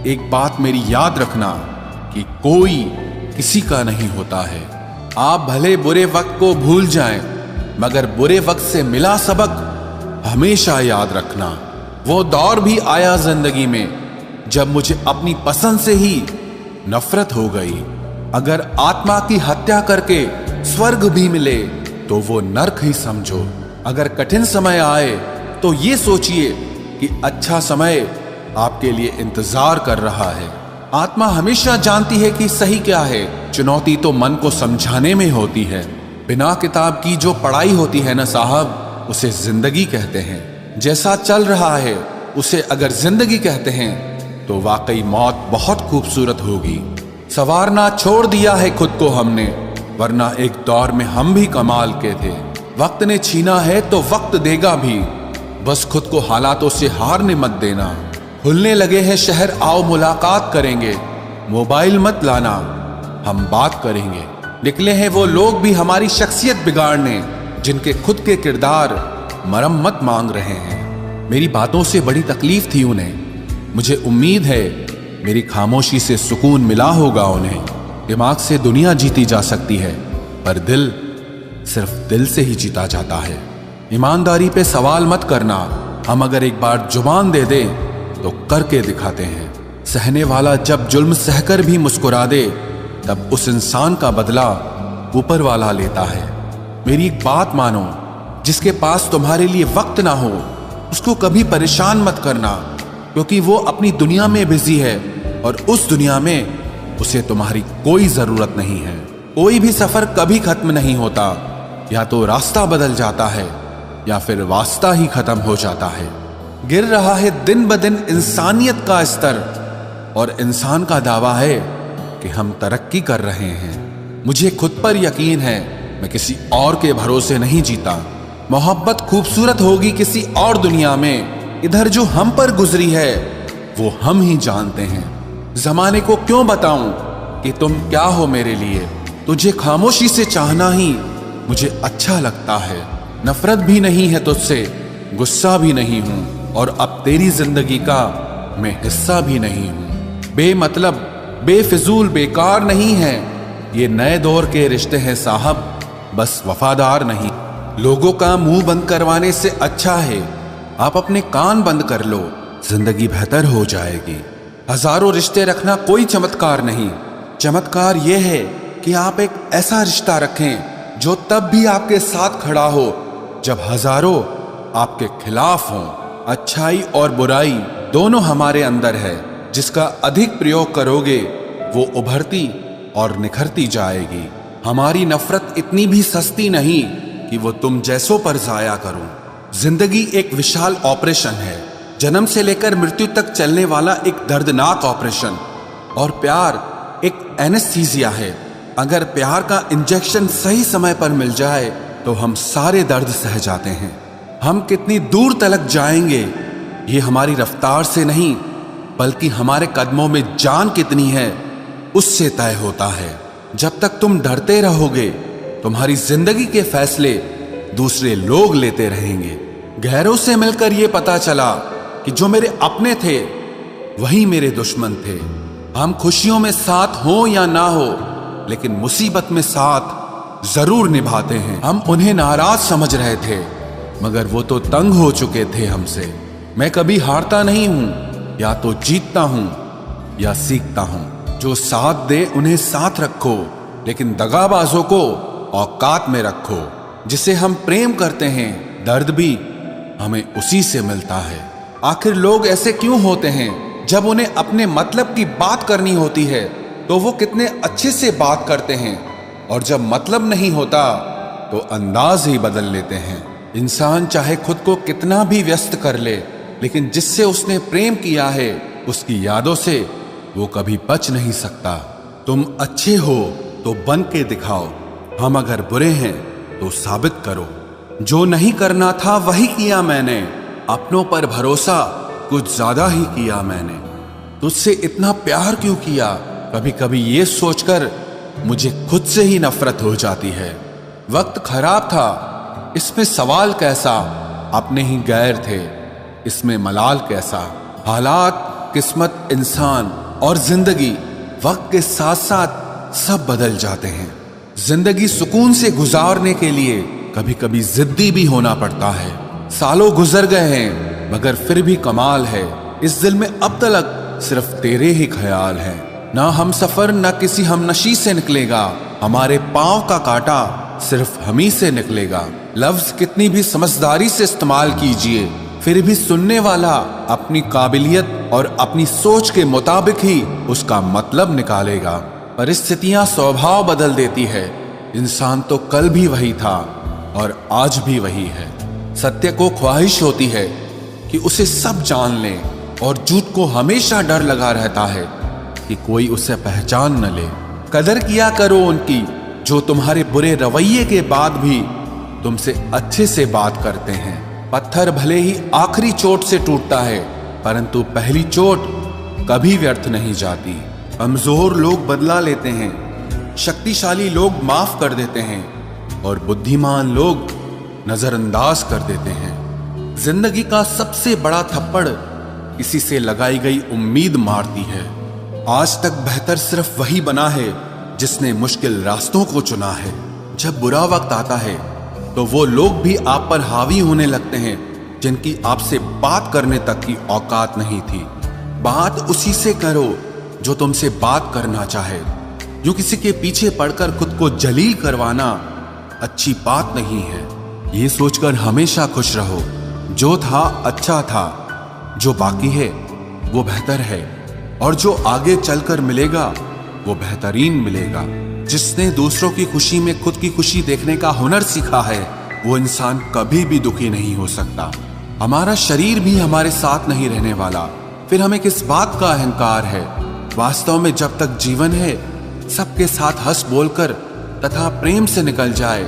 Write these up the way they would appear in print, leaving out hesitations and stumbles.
एक बात मेरी याद रखना कि कोई किसी का नहीं होता है। आप भले बुरे वक्त को भूल जाएं, मगर बुरे वक्त से मिला सबक हमेशा याद रखना। वो दौर भी आया जिंदगी में जब मुझे अपनी पसंद से ही नफरत हो गई। अगर आत्मा की हत्या करके स्वर्ग भी मिले तो वो नरक ही समझो। अगर कठिन समय आए तो ये सोचिए कि अच्छा समय आपके लिए इंतजार कर रहा है। आत्मा हमेशा जानती है कि सही क्या है। चुनौती तो मन को समझाने में होती है। बिना किताब की जो पढ़ाई होती है ना साहब, उसे जिंदगी कहते हैं। जैसा चल रहा है उसे अगर जिंदगी कहते हैं तो वाकई मौत बहुत खूबसूरत होगी। संवारना छोड़ दिया है खुद को हमने, वरना एक दौर में हम भी कमाल के थे। वक्त ने छीना है तो वक्त देगा भी, बस खुद को हालातों से हारने मत देना। खुलने लगे हैं शहर, आओ मुलाकात करेंगे। मोबाइल मत लाना, हम बात करेंगे। निकले हैं वो लोग भी हमारी शख्सियत बिगाड़ने, जिनके खुद के किरदार मरम्मत मांग रहे हैं। मेरी बातों से बड़ी तकलीफ थी उन्हें। मुझे उम्मीद है मेरी खामोशी से सुकून मिला होगा उन्हें। दिमाग से दुनिया जीती जा सकती है, पर दिल सिर्फ दिल से ही जीता जाता है। ईमानदारी पे सवाल मत करना, हम अगर एक बार जुबान दे दे तो करके दिखाते हैं। सहने वाला जब जुल्म सहकर भी मुस्कुरा दे, तब उस इंसान का बदला ऊपर वाला लेता है। मेरी एक बात मानो, जिसके पास तुम्हारे लिए वक्त ना हो उसको कभी परेशान मत करना, क्योंकि वो अपनी दुनिया में बिजी है और उस दुनिया में उसे तुम्हारी कोई जरूरत नहीं है। कोई भी सफर कभी खत्म नहीं होता, या तो रास्ता बदल जाता है या फिर वास्ता ही खत्म हो जाता है। गिर रहा है दिन ब दिन इंसानियत का स्तर, और इंसान का दावा है कि हम तरक्की कर रहे हैं। मुझे खुद पर यकीन है, मैं किसी और के भरोसे नहीं जीता। मोहब्बत खूबसूरत होगी किसी और दुनिया में, इधर जो हम पर गुजरी है वो हम ही जानते हैं। जमाने को क्यों बताऊं कि तुम क्या हो मेरे लिए। तुझे खामोशी से चाहना ही मुझे अच्छा लगता है। नफरत भी नहीं है तुझसे, गुस्सा भी नहीं हूं, और अब तेरी जिंदगी का मैं हिस्सा भी नहीं हूं। बेमतलब, बेफिजूल, बेकार नहीं है ये नए दौर के रिश्ते हैं साहब, बस वफादार नहीं। लोगों का मुंह बंद करवाने से अच्छा है आप अपने कान बंद कर लो, जिंदगी बेहतर हो जाएगी। हजारों रिश्ते रखना कोई चमत्कार नहीं। चमत्कार यह है कि आप एक ऐसा रिश्ता रखें जो तब भी आपके साथ खड़ा हो जब हजारों आपके खिलाफ हों। अच्छाई और बुराई दोनों हमारे अंदर है, जिसका अधिक प्रयोग करोगे वो उभरती और निखरती जाएगी। हमारी नफरत इतनी भी सस्ती नहीं कि वो तुम जैसों पर जाया करूं। जिंदगी एक विशाल ऑपरेशन है, जन्म से लेकर मृत्यु तक चलने वाला एक दर्दनाक ऑपरेशन। और प्यार एक एनेस्थीसिया है। अगर प्यार का इंजेक्शन सही समय पर मिल जाए तो हम सारे दर्द सह जाते हैं। हम कितनी दूर तलक जाएंगे ये हमारी रफ्तार से नहीं, बल्कि हमारे कदमों में जान कितनी है उससे तय होता है। जब तक तुम डरते रहोगे तुम्हारी जिंदगी के फैसले दूसरे लोग लेते रहेंगे। गैरों से मिलकर ये पता चला कि जो मेरे अपने थे वही मेरे दुश्मन थे। हम खुशियों में साथ हो या ना हो, लेकिन मुसीबत में साथ जरूर निभाते हैं। हम उन्हें नाराज समझ रहे थे, मगर वो तो तंग हो चुके थे हमसे। मैं कभी हारता नहीं हूं, या तो जीतता हूं या सीखता हूं। जो साथ दे उन्हें साथ रखो, लेकिन दगाबाजों को औकात में रखो। जिसे हम प्रेम करते हैं दर्द भी हमें उसी से मिलता है। आखिर लोग ऐसे क्यों होते हैं? जब उन्हें अपने मतलब की बात करनी होती है तो वो कितने अच्छे से बात करते हैं, और जब मतलब नहीं होता तो अंदाज ही बदल लेते हैं। इंसान चाहे खुद को कितना भी व्यस्त कर ले, लेकिन जिससे उसने प्रेम किया है उसकी यादों से वो कभी बच नहीं सकता। तुम अच्छे हो तो बन के दिखाओ, हम अगर बुरे हैं तो साबित करो। जो नहीं करना था वही किया मैंने, अपनों पर भरोसा कुछ ज्यादा ही किया मैंने। तुझसे इतना प्यार क्यों किया? कभी कभी ये सोचकर मुझे खुद से ही नफरत हो जाती है। वक्त खराब था, इसमें सवाल कैसा? अपने ही गैर थे, इसमें मलाल कैसा? हालात किस्मत, इंसान और जिंदगी वक्त के साथ साथ सब बदल जाते हैं। जिंदगी सुकून से गुजारने के लिए कभी कभी जिद्दी भी होना पड़ता है। सालों गुजर गए हैं मगर फिर भी कमाल है, इस दिल में अब तक सिर्फ तेरे ही ख्याल है। ना हम सफर ना किसी हमनशी से निकलेगा, हमारे पांव का कांटा सिर्फ हम ही से निकलेगा। लफ्ज कितनी भी समझदारी से इस्तेमाल कीजिए, फिर भी सुनने वाला अपनी काबिलियत और अपनी सोच के मुताबिक ही उसका मतलब निकालेगा। परिस्थितियां स्वभाव बदल देती है, इंसान तो कल भी वही था और आज भी वही है। सत्य को ख्वाहिश होती है कि उसे सब जान लें और झूठ को हमेशा डर लगा रहता है कि कोई उसे पहचान न ले। कदर किया करो उनकी जो तुम्हारे बुरे रवैये के बाद भी तुमसे अच्छे से बात करते हैं। पत्थर भले ही आखिरी चोट से टूटता है, परंतु पहली चोट कभी व्यर्थ नहीं जाती। कमजोर लोग बदला लेते हैं, शक्तिशाली लोग माफ कर देते हैं और बुद्धिमान लोग नजरअंदाज कर देते हैं। जिंदगी का सबसे बड़ा थप्पड़ किसी से लगाई गई उम्मीद मारती है। आज तक बेहतर सिर्फ वही बना है जिसने मुश्किल रास्तों को चुना है। जब बुरा वक्त आता है तो वो लोग भी आप पर हावी होने लगते हैं जिनकी आपसे बात करने तक की औकात नहीं थी। बात उसी से करो जो तुमसे बात करना चाहे। जो किसी के पीछे पड़कर खुद को जलील करवाना अच्छी बात नहीं है। ये सोचकर हमेशा खुश रहो, जो था अच्छा था, जो बाकी है वो बेहतर है और जो आगे चलकर मिलेगा वो बेहतरीन मिलेगा। जिसने दूसरों की खुशी में खुद की खुशी देखने का हुनर सीखा है वो इंसान कभी भी दुखी नहीं हो सकता। हमारा शरीर भी हमारे साथ नहीं रहने वाला, फिर हमें किस बात का अहंकार है। वास्तव में जब तक जीवन है सबके साथ हंस बोलकर तथा प्रेम से निकल जाए,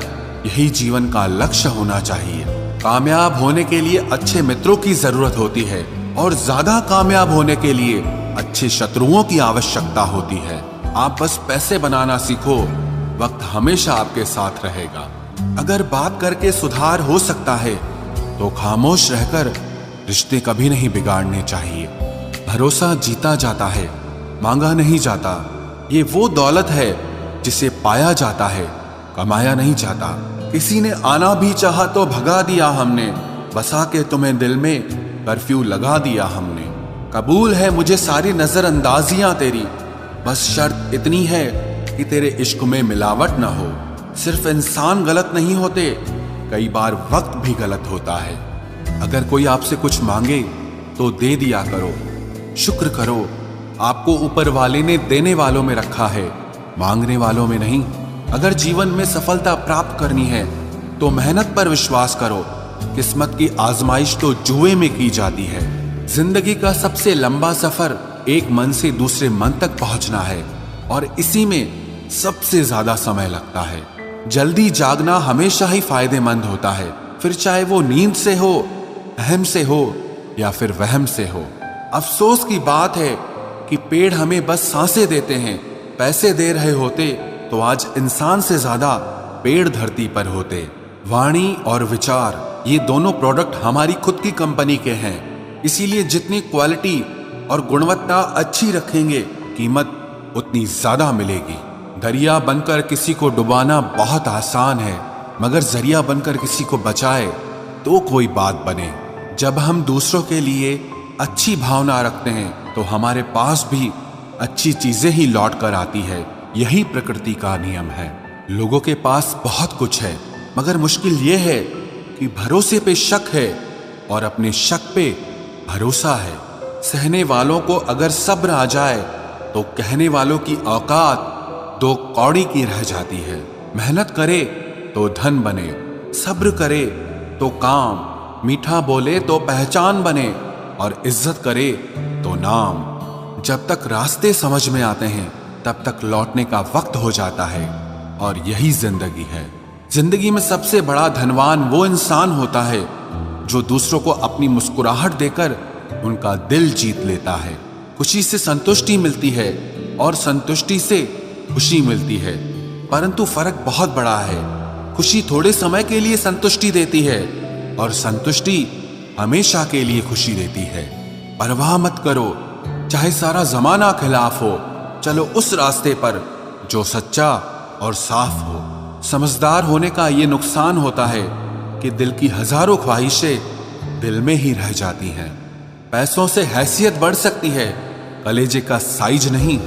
यही जीवन का लक्ष्य होना चाहिए। कामयाब होने के लिए अच्छे मित्रों की जरूरत होती है और ज्यादा कामयाब होने के लिए अच्छे शत्रुओं की आवश्यकता होती है। आप बस पैसे बनाना सीखो, वक्त हमेशा आपके साथ रहेगा। अगर बात करके सुधार हो सकता है तो खामोश रहकर रिश्ते कभी नहीं बिगाड़ने चाहिए। भरोसा जीता जाता है, मांगा नहीं जाता। ये वो दौलत है जिसे पाया जाता है, कमाया नहीं जाता। किसी ने आना भी चाहा तो भगा दिया हमने, बसा के तुम्हें दिल में कर्फ्यू लगा दिया हमने। कबूल है मुझे सारी नजरअंदाजियां तेरी, बस शर्त इतनी है कि तेरे इश्क में मिलावट ना हो। सिर्फ इंसान गलत नहीं होते, कई बार वक्त भी गलत होता है। अगर कोई आपसे कुछ मांगे तो दे दिया करो, शुक्र करो आपको ऊपर वाले ने देने वालों में रखा है, मांगने वालों में नहीं। अगर जीवन में सफलता प्राप्त करनी है तो मेहनत पर विश्वास करो, किस्मत की आजमाइश तो जुए में की जाती है। जिंदगी का सबसे लंबा सफर एक मन से दूसरे मन तक पहुंचना है और इसी में सबसे ज्यादा समय लगता है। जल्दी जागना हमेशा ही फायदेमंद होता है, फिर चाहे वो नींद से हो, अहम से हो या फिर वहम से हो। अफसोस की बात है कि पेड़ हमें बस सांसें देते हैं, पैसे दे रहे होते तो आज इंसान से ज्यादा पेड़ धरती पर होते। वाणी और विचार ये दोनों प्रोडक्ट हमारी खुद की कंपनी के हैं, इसीलिए जितनी क्वालिटी और गुणवत्ता अच्छी रखेंगे कीमत उतनी ज्यादा मिलेगी। दरिया बनकर किसी को डुबाना बहुत आसान है, मगर जरिया बनकर किसी को बचाए तो कोई बात बने। जब हम दूसरों के लिए अच्छी भावना रखते हैं तो हमारे पास भी अच्छी चीजें ही लौट कर आती है। यही प्रकृति का नियम है। लोगों के पास बहुत कुछ है, मगर मुश्किल यह है कि भरोसे पे शक है और अपने शक पे भरोसा है। सहने वालों को अगर सब्र आ जाए तो कहने वालों की औकात दो कौड़ी की रह जाती है। मेहनत करे तो धन बने, सब्र करे तो काम, मीठा बोले तो पहचान बने और इज्जत करे तो नाम। जब तक रास्ते समझ में आते हैं तब तक लौटने का वक्त हो जाता है और यही जिंदगी है। जिंदगी में सबसे बड़ा धनवान वो इंसान होता है जो दूसरों को अपनी मुस्कुराहट देकर उनका दिल जीत लेता है। खुशी से संतुष्टि मिलती है और संतुष्टि से खुशी मिलती है, परंतु फर्क बहुत बड़ा है। खुशी थोड़े समय के लिए संतुष्टि देती है और संतुष्टि हमेशा के लिए खुशी देती है। परवाह मत करो, चाहे सारा जमाना खिलाफ हो, चलो उस रास्ते पर जो सच्चा और साफ हो। समझदार होने का ये नुकसान होता है कि दिल की हजारों ख्वाहिशें दिल में ही रह जाती हैं। पैसों से हैसियत बढ़ सकती है, कलेजे का साइज नहीं।